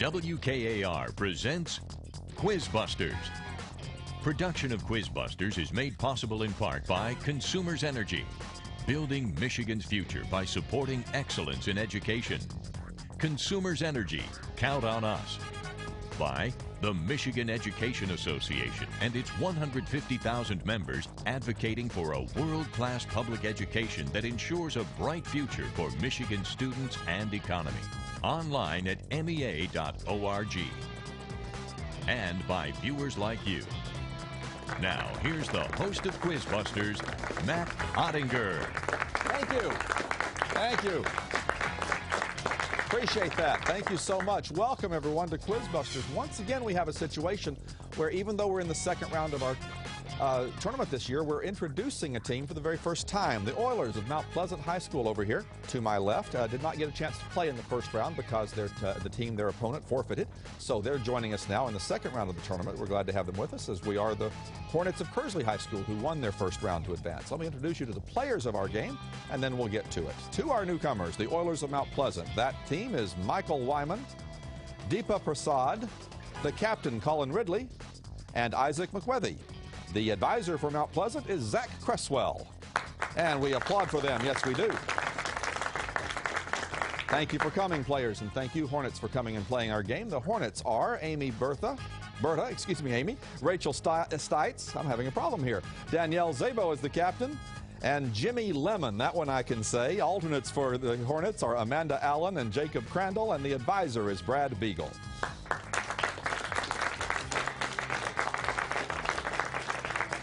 WKAR presents QuizBusters. Production of QuizBusters is made possible in part by Consumers Energy, building Michigan's future by supporting excellence in education. Consumers Energy, count on us. By the Michigan Education Association and its 150,000 members advocating for a world-class public education that ensures a bright future for Michigan students and economy. Online at mea.org. And by viewers like you. Now, here's the host of QuizBusters, Matt Ottinger. Thank you. Thank you. Appreciate that. Thank you so much. Welcome, everyone, to QuizBusters. Once again, we have a situation where even though we're in the second round of our tournament this year, we're introducing a team for the very first time. The Oilers of Mount Pleasant High School over here to my left did not get a chance to play in the first round because the team, their opponent, forfeited. So they're joining us now in the second round of the tournament. We're glad to have them with us, as we are the Hornets of Kearsley High School, who won their first round to advance. Let me introduce you to the players of our game, and then we'll get to it. To our newcomers, the Oilers of Mount Pleasant. That team is Michael Wyman, Deepa Prasad, the captain, Colin Ridley, and Isaac McWethy. The advisor for Mount Pleasant is Zach Cresswell. And we applaud for them. Yes, we do. Thank you for coming, players, and thank you, Hornets, for coming and playing our game. The Hornets are Amy Bertha, Rachel Stites, I'm having a problem here. Danielle Zabo is the captain, and Jimmy Lemon, that one I can say. Alternates for the Hornets are Amanda Allen and Jacob Crandall, and the advisor is Brad Beagle.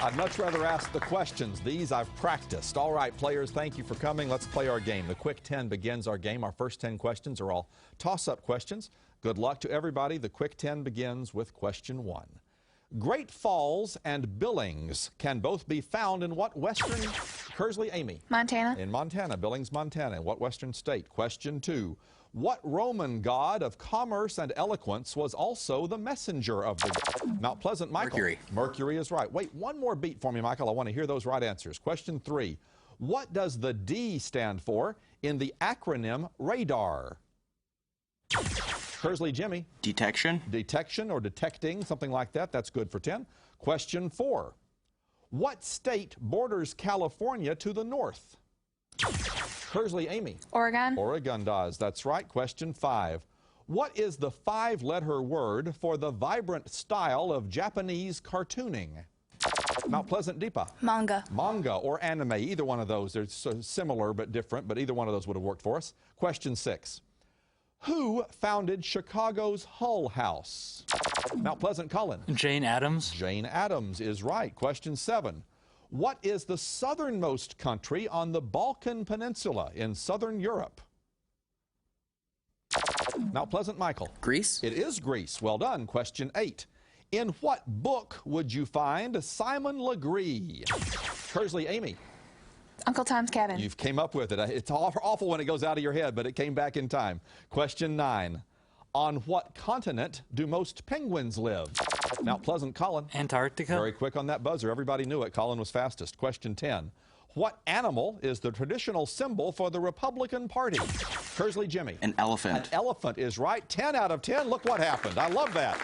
I'd much rather ask the questions. These I've practiced. All right, players, thank you for coming. Let's play our game. The Quick 10 begins our game. Our first 10 questions are all toss-up questions. Good luck to everybody. The Quick 10 begins with question 1. Great Falls and Billings can both be found in what western... Kearsley, Amy? Montana. In Montana. Billings, Montana. In what western state? Question 2. What Roman god of commerce and eloquence was also the messenger of the... Mount Pleasant, Michael? Mercury. Mercury is right. Wait, one more beat for me, Michael. I want to hear those right answers. Question 3. What does the D stand for in the acronym radar? Kearsley, Jimmy? Detection. Detection or detecting, something like that. That's good for 10. Question 4. What state borders California to the north? Kearsley, Amy? Oregon. Oregon does. That's right. Question 5. What is the 5-letter word for the vibrant style of Japanese cartooning? Mount Pleasant, Deepa? Manga. Manga or anime. Either one of those. They're so similar but different, but either one of those would have worked for us. Question 6. Who founded Chicago's Hull House? Mount Pleasant, Cullen? Jane Addams. Jane Addams is right. Question 7. What is the southernmost country on the Balkan Peninsula in southern Europe? Mount Pleasant, Michael? Greece. It is Greece. Well done. Question 8. In what book would you find Simon Legree? Kearsley, Amy? Uncle Tom's Cabin. You've came up with it. It's awful when it goes out of your head, but it came back in time. Question 9. On what continent do most penguins live? Mount Pleasant, Colin? Antarctica. Very quick on that buzzer. Everybody knew it. Colin was fastest. Question 10. What animal is the traditional symbol for the Republican Party? Kearsley, Jimmy? An elephant. An elephant is right. 10 out of 10. Look what happened. I love that.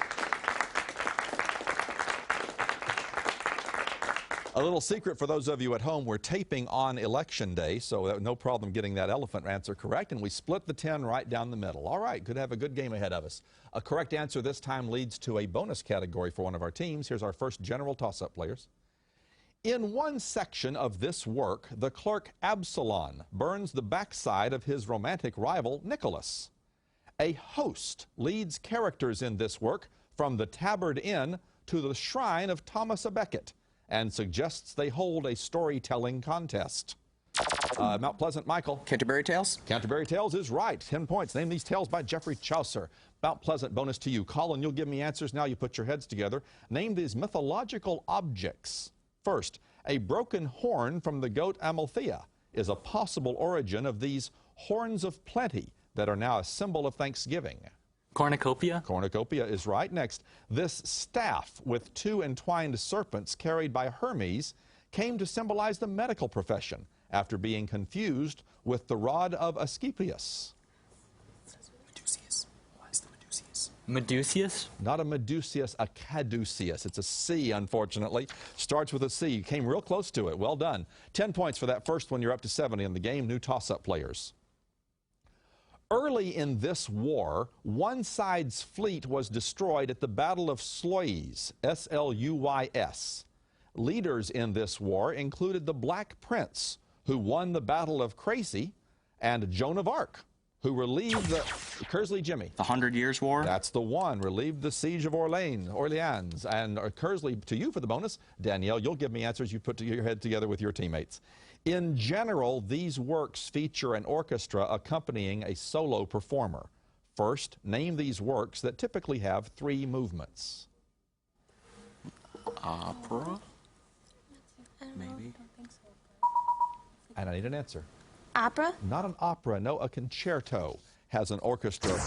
A little secret for those of you at home, we're taping on Election Day, so no problem getting that elephant answer correct, and we split the 10 right down the middle. All right, could have a good game ahead of us. A correct answer this time leads to a bonus category for one of our teams. Here's our first general toss-up, players. In one section of this work, the clerk Absalom burns the backside of his romantic rival, Nicholas. A host leads characters in this work from the Tabard Inn to the shrine of Thomas a Becket, and suggests they hold a storytelling contest. Mount Pleasant, Michael? Canterbury Tales. Canterbury Tales is right. 10 points. Name these tales by Geoffrey Chaucer. Mount Pleasant, bonus to you. Colin, you'll give me answers now. You put your heads together. Name these mythological objects. First, a broken horn from the goat Amalthea is a possible origin of these horns of plenty that are now a symbol of Thanksgiving. Cornucopia. Cornucopia is right. Next, this staff with 2 entwined serpents carried by Hermes came to symbolize the medical profession after being confused with the rod of Asclepius. Medusius. Why is the Medusius? Medusius? Not a Medusius, a caduceus. It's a C, unfortunately. Starts with a C. You came real close to it. Well done. 10 points for that first one. You're up to 70 in the game. New toss-up players. Early in this war, one side's fleet was destroyed at the Battle of Sluys, S-L-U-Y-S. Leaders in this war included the Black Prince, who won the Battle of Crecy, and Joan of Arc, who relieved the Kearsley, Jimmy. The 100 Years' War? That's the one. Relieved the siege of Orleans. And Kearsley, to you for the bonus. Danielle, you'll give me answers you put your head together with your teammates. In general, these works feature an orchestra accompanying a solo performer. First, name these works that typically have 3 movements. Opera? Maybe. And I need an answer. Opera? Not an opera, no, a concerto has an orchestra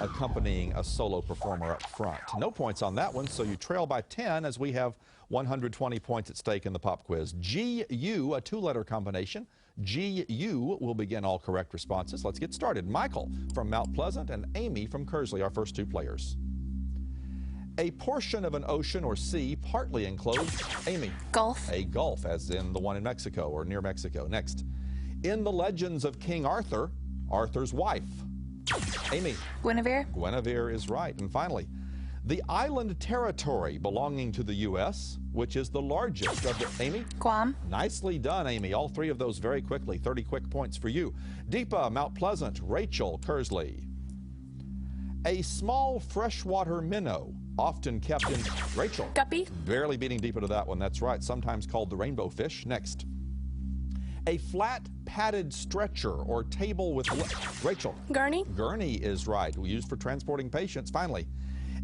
accompanying a solo performer up front. No points on that one, so you trail by 10 as we have 120 points at stake in the pop quiz. G-U, a 2-letter combination. G-U will begin all correct responses. Let's get started. Michael from Mount Pleasant and Amy from Kearsley, our first 2 players. A portion of an ocean or sea partly enclosed, Amy. Gulf. A gulf, as in the one in Mexico or near Mexico. Next. In the legends of King Arthur, Arthur's wife. Amy. Guinevere. Guinevere is right. And finally, the island territory belonging to the U.S., which is the largest of the... Amy? Guam. Nicely done, Amy. All 3 of those very quickly. 30 quick points for you. Deepa, Mount Pleasant. Rachel, Kearsley. A small freshwater minnow, often kept in... Rachel. Guppy. Barely beating Deepa to that one. That's right. Sometimes called the rainbow fish. Next. A flat padded stretcher or table with... Rachel. Gurney. Gurney is right. Used for transporting patients. Finally,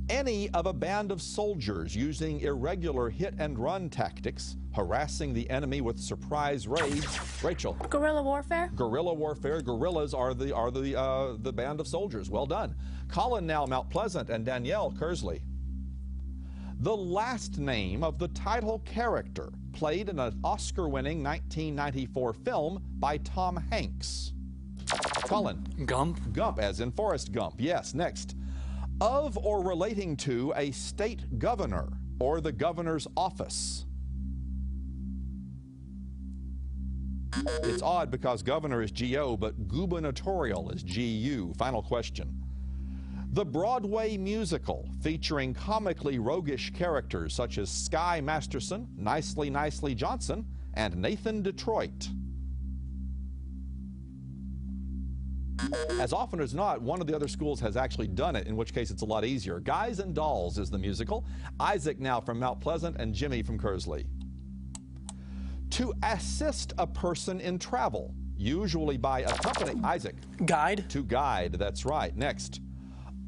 any of a band of soldiers using irregular hit-and-run tactics, harassing the enemy with surprise raids. Rachel. Guerrilla warfare. Guerrilla warfare. Guerrillas are the band of soldiers. Well done. Colin now, Mount Pleasant, and Danielle, Kearsley. The last name of the title character played in an Oscar-winning 1994 film by Tom Hanks. Colin. Gump. Gump, as in Forrest Gump. Yes, next. Of or relating to a state governor or the governor's office. It's odd because governor is G-O, but gubernatorial is G-U. Final question. The Broadway musical featuring comically roguish characters such as Sky Masterson, Nicely Nicely Johnson, and Nathan Detroit. As often as not, one of the other schools has actually done it, in which case it's a lot easier. Guys and Dolls is the musical. Isaac now from Mount Pleasant and Jimmy from Kearsley. To assist a person in travel, usually by a company. Isaac. Guide. To guide, that's right. Next.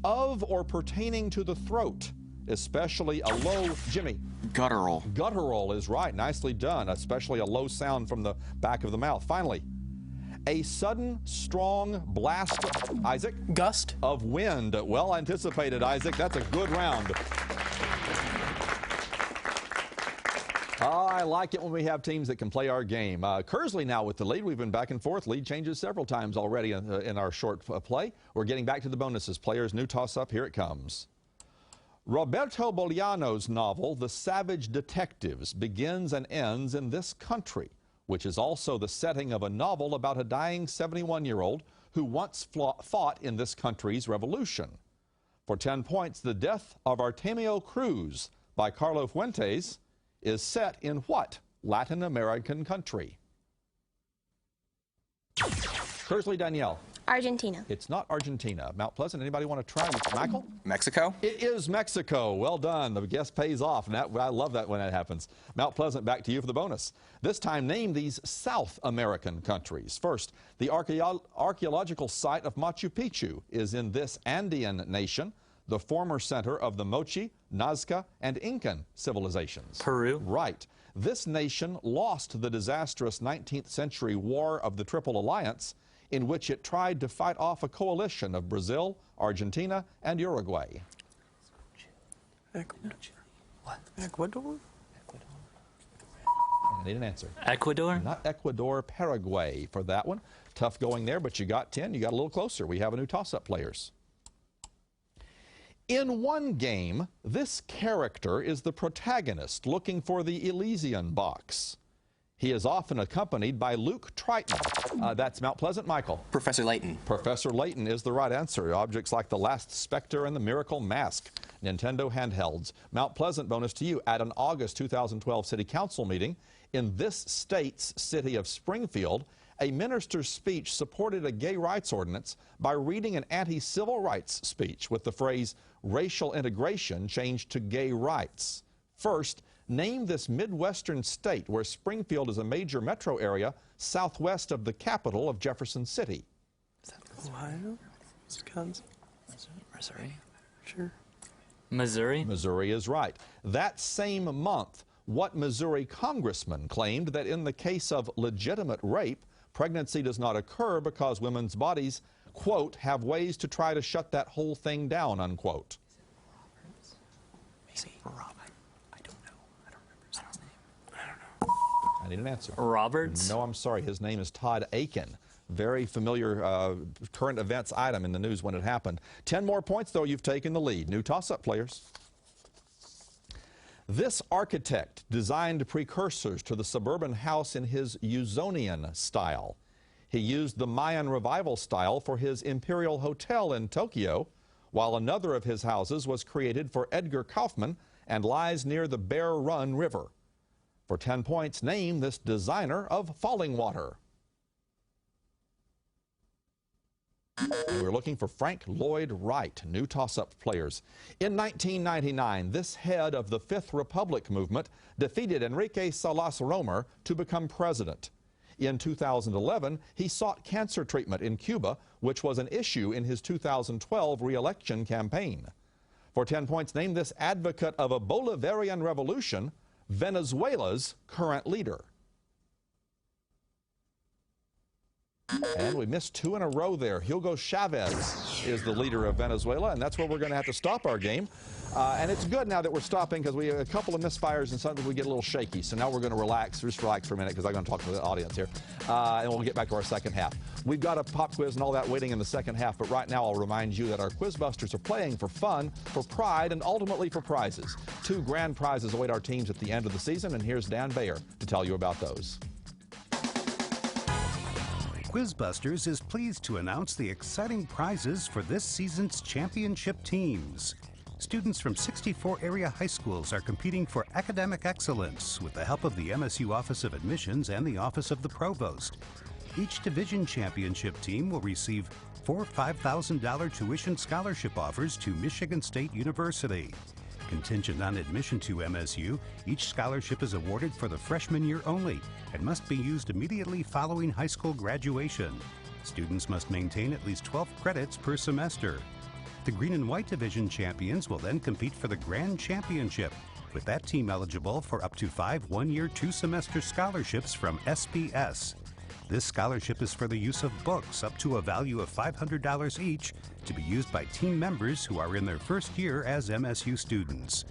Of or pertaining to the throat, especially a low... Jimmy. Guttural. Guttural is right. Nicely done, especially a low sound from the back of the mouth. Finally, a sudden, strong blast... Isaac. Gust. Of wind. Well anticipated, Isaac. That's a good round. I like it when we have teams that can play our game. Kearsley now with the lead. We've been back and forth. Lead changes several times already in our short play. We're getting back to the bonuses. Players, new toss-up. Here it comes. Roberto Bolaño's novel, The Savage Detectives, begins and ends in this country, which is also the setting of a novel about a dying 71-year-old who once fought in this country's revolution. For 10 points, The Death of Artemio Cruz by Carlo Fuentes is set in what Latin American country? Kearsley, Danielle. Argentina. It's not Argentina. Mount Pleasant, anybody want to try? Michael? Mexico? It is Mexico. Well done. The guess pays off. And I love that when that happens. Mount Pleasant, back to you for the bonus. This time, name these South American countries. First, the archaeological site of Machu Picchu is in this Andean nation, the former center of the Moche, Nazca, and Incan civilizations. Peru. Right. This nation lost the disastrous 19th century War of the Triple Alliance, in which it tried to fight off a coalition of Brazil, Argentina, and Uruguay. What? Ecuador? I need an answer. Ecuador? Not Ecuador, Paraguay for that one. Tough going there, but you got 10. You got a little closer. We have a new toss-up players. In one game, this character is the protagonist looking for the Elysian box. He is often accompanied by Luke Triton. That's Mount Pleasant, Michael. Professor Layton. Professor Layton is the right answer. Objects like the Last Spectre and the Miracle Mask. Nintendo handhelds. Mount Pleasant bonus to you. At an August 2012 City Council meeting in this state's city of Springfield, a minister's speech supported a gay rights ordinance by reading an anti-civil rights speech with the phrase racial integration changed to gay rights. First, name this Midwestern state where Springfield is a major metro area southwest of the capital of Jefferson City. Is that Ohio? Wisconsin? Missouri? Sure. Missouri? Missouri is right. That same month, what Missouri congressman claimed that in the case of legitimate rape, pregnancy does not occur because women's bodies, quote, have ways to try to shut that whole thing down, unquote? Maybe Robert. I don't know. I don't remember his last name. I don't know. I need an answer. Roberts? No, I'm sorry. His name is Todd Aiken. Very familiar current events item in the news when it happened. 10 more points, though. You've taken the lead. New toss-up, players. This architect designed precursors to the suburban house in his Usonian style. He used the Mayan revival style for his Imperial Hotel in Tokyo, while another of his houses was created for Edgar Kaufman and lies near the Bear Run River. For 10 points, name this designer of falling water. And we're looking for Frank Lloyd Wright, new toss-up players. In 1999, this head of the Fifth Republic movement defeated Enrique Salas Romer to become president. In 2011, he sought cancer treatment in Cuba, which was an issue in his 2012 re-election campaign. For 10 points, name this advocate of a Bolivarian revolution, Venezuela's current leader. And we missed 2 in a row there. Hugo Chavez is the leader of Venezuela, and that's where we're going to have to stop our game. And it's good now that we're stopping because we have a couple of misfires and sometimes we get a little shaky. So now we're going to relax, just relax for a minute because I'm going to talk to the audience here. And we'll get back to our second half. We've got a pop quiz and all that waiting in the second half, but right now I'll remind you that our QuizBusters are playing for fun, for pride, and ultimately for prizes. 2 grand prizes await our teams at the end of the season, and here's Dan Bayer to tell you about those. QuizBusters is pleased to announce the exciting prizes for this season's championship teams. Students from 64 area high schools are competing for academic excellence with the help of the MSU Office of Admissions and the Office of the Provost. Each division championship team will receive 4 $5,000 tuition scholarship offers to Michigan State University. Contingent on admission to MSU, each scholarship is awarded for the freshman year only and must be used immediately following high school graduation. Students must maintain at least 12 credits per semester. The Green and White Division champions will then compete for the Grand Championship, with that team eligible for up to 5 one-year, 2-semester scholarships from SPS. This scholarship is for the use of books up to a value of $500 each to be used by team members who are in their first year as MSU students.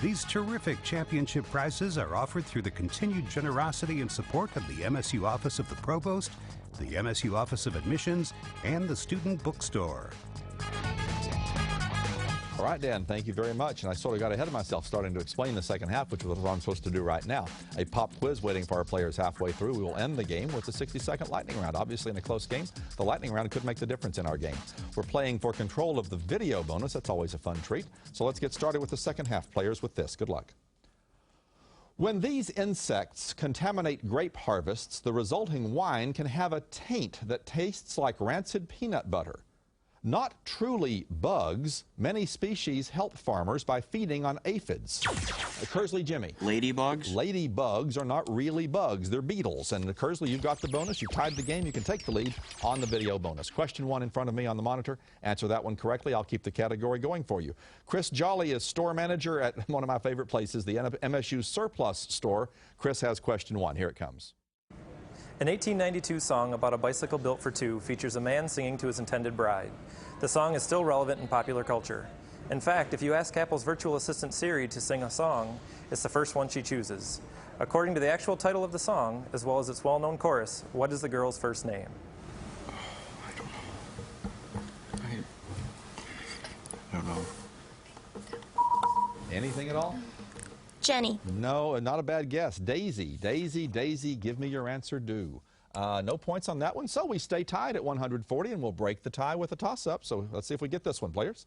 These terrific championship prizes are offered through the continued generosity and support of the MSU Office of the Provost, the MSU Office of Admissions, and the Student Bookstore. All right, Dan, thank you very much. And I sort of got ahead of myself starting to explain the second half, which is what I'm supposed to do right now. A pop quiz waiting for our players halfway through. We will end the game with a 60-second lightning round. Obviously, in a close game, the lightning round could make the difference in our game. We're playing for control of the video bonus. That's always a fun treat. So let's get started with the second half players with this. Good luck. When these insects contaminate grape harvests, the resulting wine can have a taint that tastes like rancid peanut butter. Not truly bugs, many species help farmers by feeding on aphids. Kearsley, Jimmy. Ladybugs? Ladybugs are not really bugs, they're beetles. And Kearsley, you've got the bonus. You tied the game. You can take the lead on the video bonus. Question 1 in front of me on the monitor. Answer that one correctly. I'll keep the category going for you. Chris Jolly is store manager at one of my favorite places, the MSU Surplus store. Chris has question 1. Here it comes. An 1892 song about a bicycle built for two features a man singing to his intended bride. The song is still relevant in popular culture. In fact, if you ask Apple's virtual assistant Siri to sing a song, it's the first one she chooses. According to the actual title of the song, as well as its well-known chorus, what is the girl's first name? I don't know. Anything at all? Jenny. No, not a bad guess. Daisy. Daisy, Daisy, give me your answer due. No points on that one, so we stay tied at 140, and we'll break the tie with a toss-up. So let's see if we get this one, players.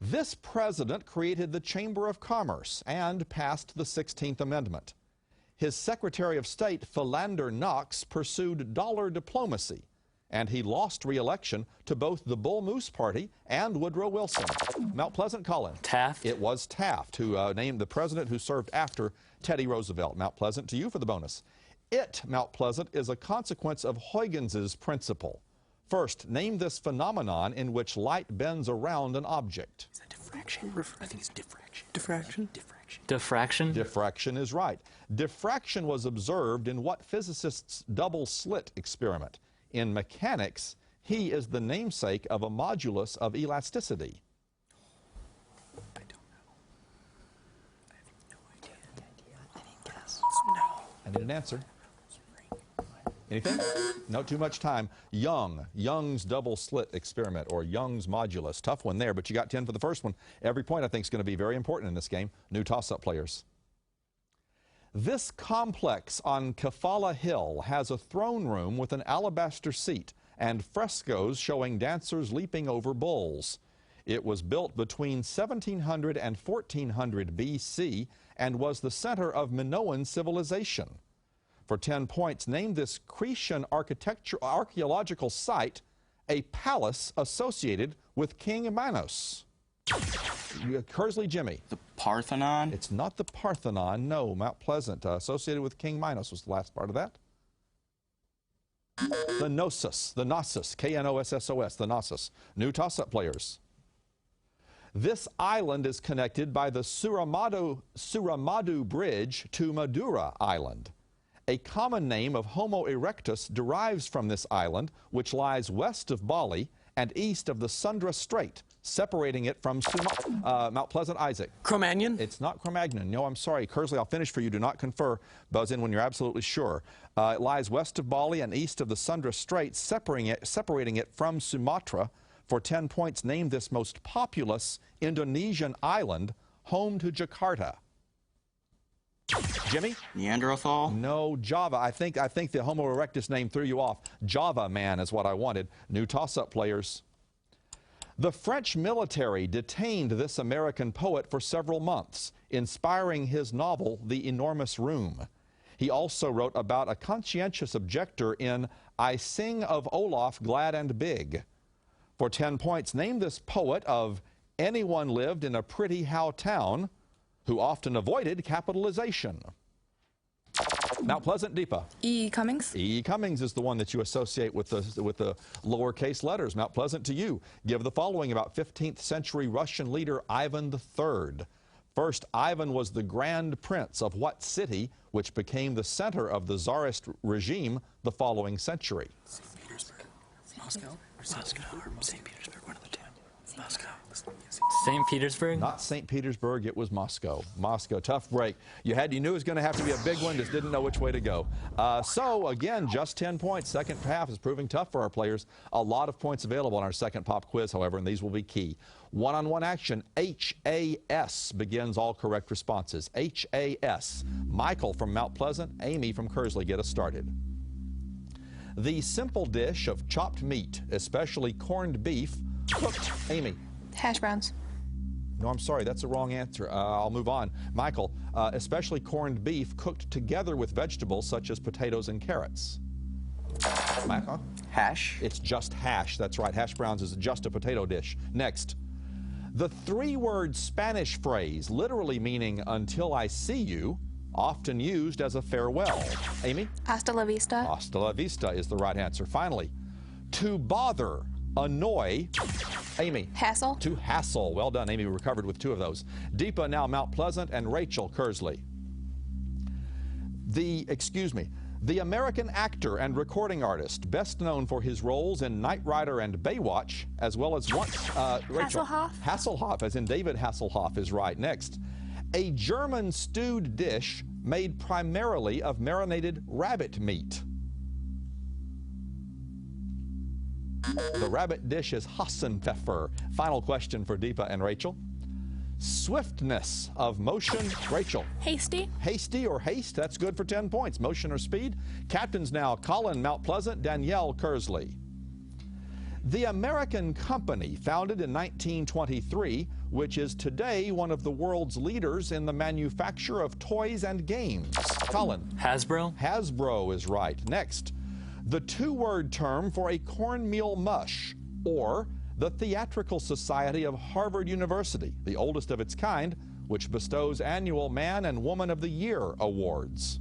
This president created the Chamber of Commerce and passed the 16th Amendment. His Secretary of State, Philander Knox, pursued dollar diplomacy, and he lost re-election to both the Bull Moose Party and Woodrow Wilson. Mount Pleasant, Colin. Taft. It was Taft who named the president who served after Teddy Roosevelt. Mount Pleasant, to you for the bonus. Mount Pleasant, is a consequence of Huygens' principle. First, name this phenomenon in which light bends around an object. Is that diffraction? I think it's diffraction. Diffraction? Diffraction. Diffraction. Diffraction is right. Diffraction was observed in what physicists' double slit experiment? In mechanics, he is the namesake of a modulus of elasticity. I don't know. I have no idea. I didn't guess. No. I need an answer. Anything? No, too much time. Young's double slit experiment, or Young's modulus. Tough one there, but you got 10 for the first one. Every point, I think, is going to be very important in this game. New toss-up players. This complex on Kefala Hill has a throne room with an alabaster seat and frescoes showing dancers leaping over bulls. It was built between 1700 and 1400 BC and was the center of Minoan civilization. For 10 points, name this Cretan archaeological site a palace associated with King Manos. Kearsley, Jimmy. The Parthenon? It's not the Parthenon, no. Mount Pleasant, associated with King Minos was the last part of that. The Knossos, K-N-O-S-S-O-S, the Knossos. New toss-up players. This island is connected by the Suramadu Bridge to Madura Island. A common name of Homo erectus derives from this island, which lies west of Bali and east of the Sundra Strait, separating it from Mount Pleasant. Isaac. Cro-Magnon? It's not Cro-Magnon. No, I'm sorry. Kearsley, I'll finish for you. Do not confer. Buzz in when you're absolutely sure. It lies west of Bali and east of the Sundra Strait, separating it from Sumatra. For 10 points, name this most populous Indonesian island, home to Jakarta. Jimmy? Neanderthal? No, Java. I think the Homo erectus name threw you off. Java man is what I wanted. New toss-up players. The French military detained this American poet for several months, inspiring his novel, The Enormous Room. He also wrote about a conscientious objector in I Sing of Olaf Glad and Big. For 10 points, name this poet of Anyone Lived in a Pretty How Town, who often avoided capitalization. Mount Pleasant, Deepa. E. Cummings. E. Cummings is the one that you associate with the lowercase letters. Mount Pleasant, to you. Give the following about 15th century Russian leader Ivan III. First, Ivan was the Grand Prince of what city, which became the center of the Tsarist regime the following century? St. Petersburg. Moscow? Moscow or St. Petersburg, one of the two. Moscow. St. Petersburg? Not St. Petersburg, it was Moscow. Moscow, tough break. You knew it was going to have to be a big one, just didn't know which way to go. So, again, just 10 points. Second half is proving tough for our players. A lot of points available in our second pop quiz, however, and these will be key. One-on-one action, H-A-S begins all correct responses. H-A-S. Michael from Mount Pleasant, Amy from Kearsley, get us started. The simple dish of chopped meat, especially corned beef, cooked. Amy. Hash browns. No, I'm sorry, that's the wrong answer. I'll move on. Michael, especially corned beef cooked together with vegetables such as potatoes and carrots. Michael? Hash? It's just hash, that's right. Hash browns is just a potato dish. Next. The three-word Spanish phrase, literally meaning until I see you, often used as a farewell. Amy? Hasta la vista. Hasta la vista is the right answer. Finally, to bother, annoy. Amy. Hassle. To hassle. Well done, Amy. We recovered with 2 of those. Deepa now Mount Pleasant, and Rachel Kearsley. The American actor and recording artist, best known for his roles in Knight Rider and Baywatch, as well as once Rachel. Hasselhoff. Hasselhoff, as in David Hasselhoff, is right. Next, a German stewed dish made primarily of marinated rabbit meat. The rabbit dish is Hassenpfeffer. Final question for Deepa and Rachel. Swiftness of motion. Rachel. Hasty. Hasty or haste, that's good for 10 points. Motion or speed. Captains now, Colin, Mount Pleasant, Danielle, Kearsley. The American company, founded in 1923, which is today one of the world's leaders in the manufacture of toys and games. Colin. Hasbro. Hasbro is right. Next, the two-word term for a cornmeal mush, or the Theatrical Society of Harvard University, the oldest of its kind, which bestows annual Man and Woman of the Year awards.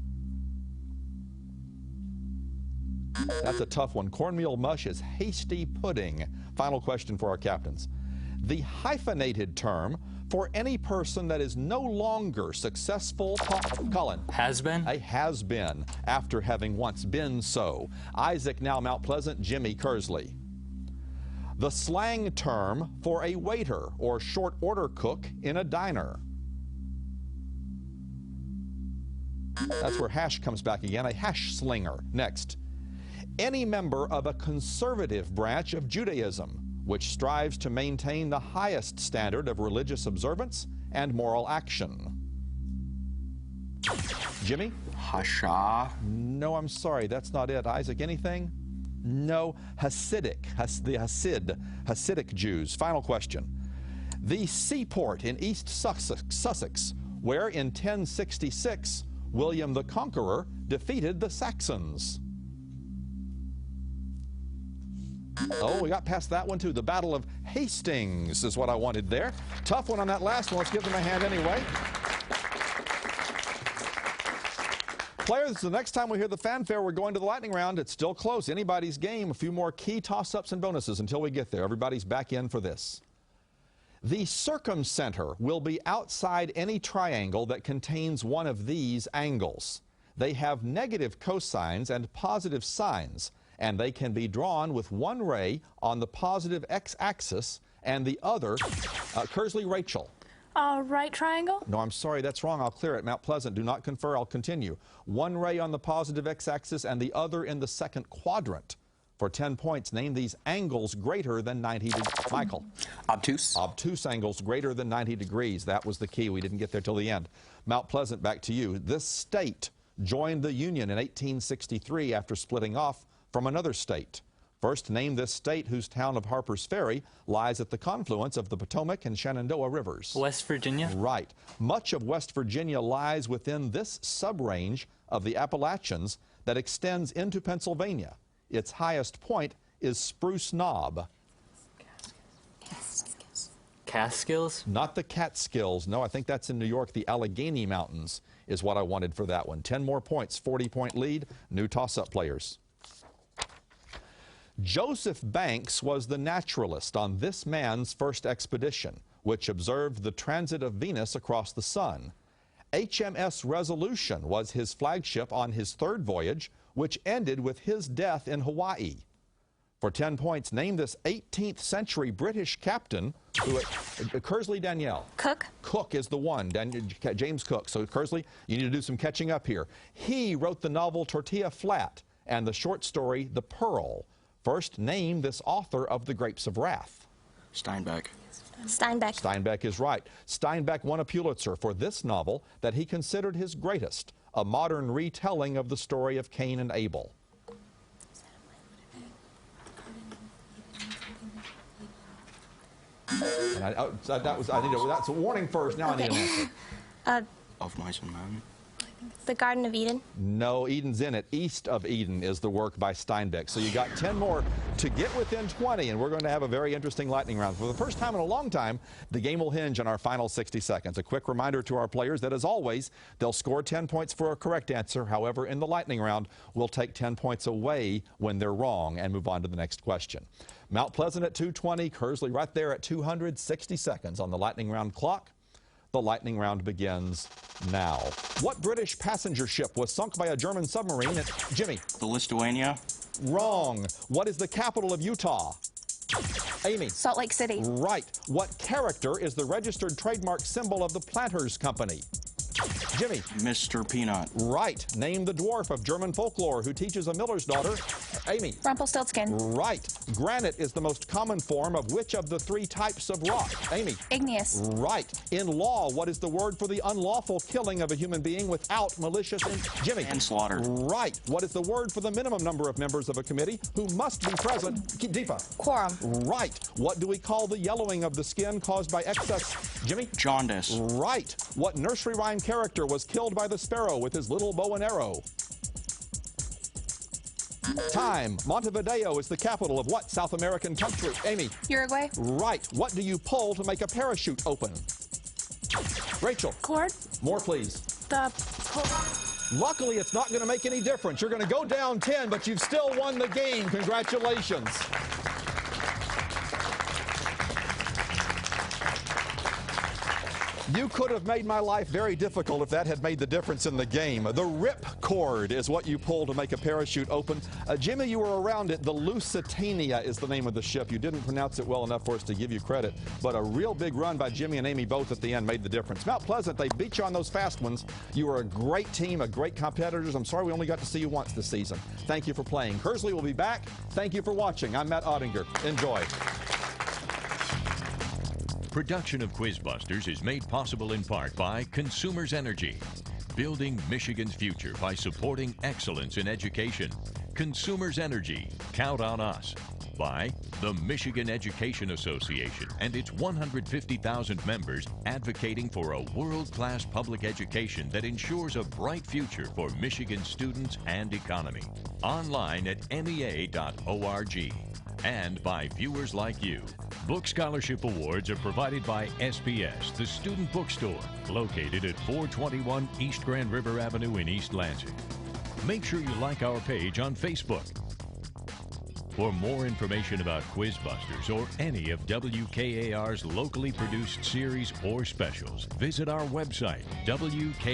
That's a tough one. Cornmeal mush is hasty pudding. Final question for our captains. The hyphenated term for any person that is no longer successful, Colin. Has been. A has-been, after having once been so. Isaac, now Mount Pleasant, Jimmy, Kearsley. The slang term for a waiter or short order cook in a diner. That's where hash comes back again, a hash slinger. Next. Any member of a conservative branch of Judaism, which strives to maintain the highest standard of religious observance and moral action. Jimmy? Hasha. No, I'm sorry, that's not it. Isaac, anything? No. Hasidic, the Hasidic Jews. Final question. The seaport in East Sussex, where in 1066 William the Conqueror defeated the Saxons. Oh, we got past that one too. The Battle of Hastings is what I wanted there. Tough one on that last one. Let's give them a hand anyway. Players, the next time we hear the fanfare, we're going to the lightning round. It's still close. Anybody's game. A few more key toss-ups and bonuses until we get there. Everybody's back in for this. The circumcenter will be outside any triangle that contains one of these angles. They have negative cosines and positive sines, and they can be drawn with one ray on the positive x-axis and the other, Kearsley, Rachel. Right triangle? No, I'm sorry, that's wrong. I'll clear it. Mount Pleasant, do not confer. I'll continue. One ray on the positive x-axis and the other in the second quadrant. For 10 points, name these angles greater than 90 degrees. Michael. Obtuse. Obtuse angles greater than 90 degrees. That was the key. We didn't get there till the end. Mount Pleasant, back to you. This state joined the Union in 1863 after splitting off from another state. First, name this state whose town of Harper's Ferry lies at the confluence of the Potomac and Shenandoah rivers. West Virginia. Right. Much of West Virginia lies within this subrange of the Appalachians that extends into Pennsylvania. Its highest point is Spruce Knob. Catskills? Not the Catskills. No, I think that's in New York. The Allegheny Mountains is what I wanted for that one. 10 more points, 40-point lead. New toss-up players. Joseph Banks was the naturalist on this man's first expedition, which observed the transit of Venus across the sun. HMS Resolution was his flagship on his third voyage, which ended with his death in Hawaii. For 10 points, name this 18th century British captain who, Kearsley, Danielle. Cook. Cook is the one, James Cook. So Kearsley, you need to do some catching up here. He wrote the novel Tortilla Flat and the short story The Pearl. First, name this author of The Grapes of Wrath. Steinbeck. Steinbeck. Steinbeck is right. Steinbeck won a Pulitzer for this novel that he considered his greatest, a modern retelling of the story of Cain and Abel. And that's a warning first. Now Okay. I need an answer. Of Mice and Men. The Garden of Eden. No, Eden's in it. East of Eden is the work by Steinbeck. So you got 10 more to get within 20, and we're going to have a very interesting lightning round. For the first time in a long time, the game will hinge on our final 60 seconds. A quick reminder to our players that, as always, they'll score 10 points for a correct answer. However, in the lightning round, we'll take 10 points away when they're wrong and move on to the next question. Mount Pleasant at 220, Kearsley right there at 260 seconds on the lightning round clock. The lightning round begins now. What British passenger ship was sunk by a German submarine at Jimmy? The Lithuania. Wrong. What is the capital of Utah? Amy. Salt Lake City. Right. What character is the registered trademark symbol of the Planters Company? Jimmy. Mr. Peanut. Right. Name the dwarf of German folklore who teaches a miller's daughter Amy. Rumpelstiltskin. Right. Granite is the most common form of which of the 3 types of rock? Amy. Igneous. Right. In law, what is the word for the unlawful killing of a human being without malicious Jimmy. Manslaughter. Right. What is the word for the minimum number of members of a committee who must be present? Deepa. Quorum. Right. What do we call the yellowing of the skin caused by excess? Jimmy. Jaundice. Right. What nursery rhyme character was killed by the sparrow with his little bow and arrow? Time. Montevideo is the capital of what South American country? Amy. Uruguay. Right. What do you pull to make a parachute open? Rachel. Cord. More, please. The Luckily, it's not going to make any difference. You're going to go down 10, but you've still won the game. Congratulations. You could have made my life very difficult if that had made the difference in the game. The rip cord is what you pull to make a parachute open. Jimmy, you were around it. The Lusitania is the name of the ship. You didn't pronounce it well enough for us to give you credit, but a real big run by Jimmy and Amy both at the end made the difference. Mount Pleasant, they beat you on those fast ones. You were a great team, a great competitors. I'm sorry we only got to see you once this season. Thank you for playing. Kearsley will be back. Thank you for watching. I'm Matt Ottinger. Enjoy. Production of QuizBusters is made possible in part by Consumers Energy, building Michigan's future by supporting excellence in education. Consumers Energy, count on us. By the Michigan Education Association and its 150,000 members advocating for a world-class public education that ensures a bright future for Michigan students and economy. Online at mea.org. And by viewers like you. Book Scholarship Awards are provided by SPS, the student bookstore, located at 421 East Grand River Avenue in East Lansing. Make sure you like our page on Facebook. For more information about QuizBusters or any of WKAR's locally produced series or specials, visit our website, WKAR.org.